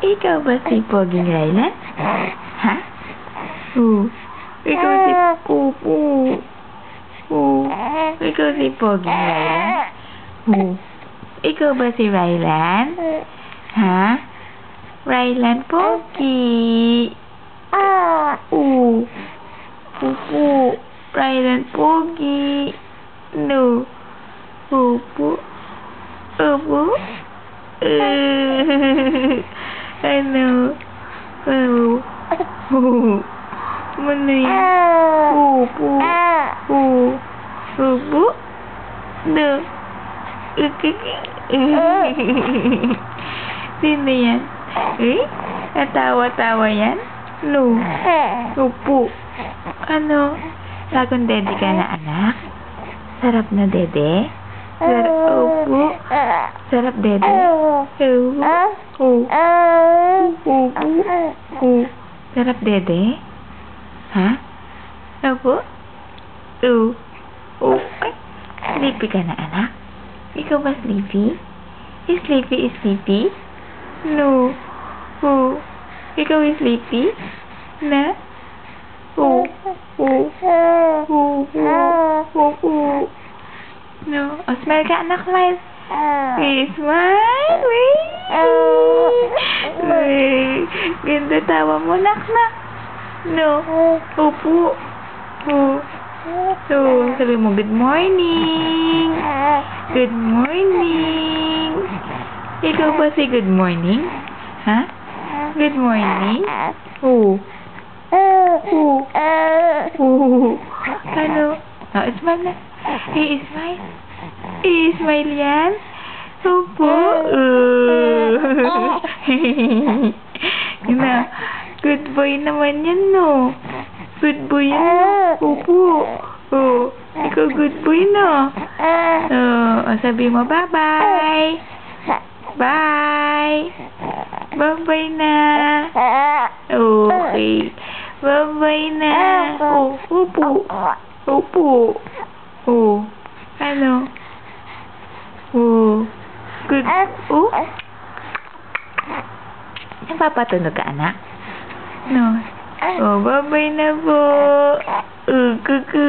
Ikaw ba si Poging Rylan? Ha? Ikaw si Pupu. Ikaw si Poging Rylan? Ikaw ba si Rylan? Ha? Rylan Pogi. Pupu. Rylan Pogi. No. Pupu. Pupu. Ano? Ano yan? Pupu. Pupu. No. Sino yan? Natawa-tawa yan? No. Pupu. Ano? Bagong dede ka na, anak? Sarap na dede? Opo. Sarap dede? Sarap dede? Ha? Opo? Ay, sleepy ka na, anak? Ikaw ba sleepy? Is sleepy? No. Ikaw is sleepy? Na? No. O, smile ka, anak, smile. Smile. Ganda tawa mo, anak, na. No. Opo. Sabi mo, good morning. Good morning. Ikaw ba si good morning? Ha? Good morning? Ano? Smile na. Smile. Smile yan. Opo. Good boy naman yan, no? Good boy yan, no? Opo. Ikaw good boy, no? Sabi mo, bye-bye. Bye. Bye-bye na. Okay. Bye-bye na. Opo. Ano? Good. Napapatunog ka, anak? No. Bye-bye na po. Kuku.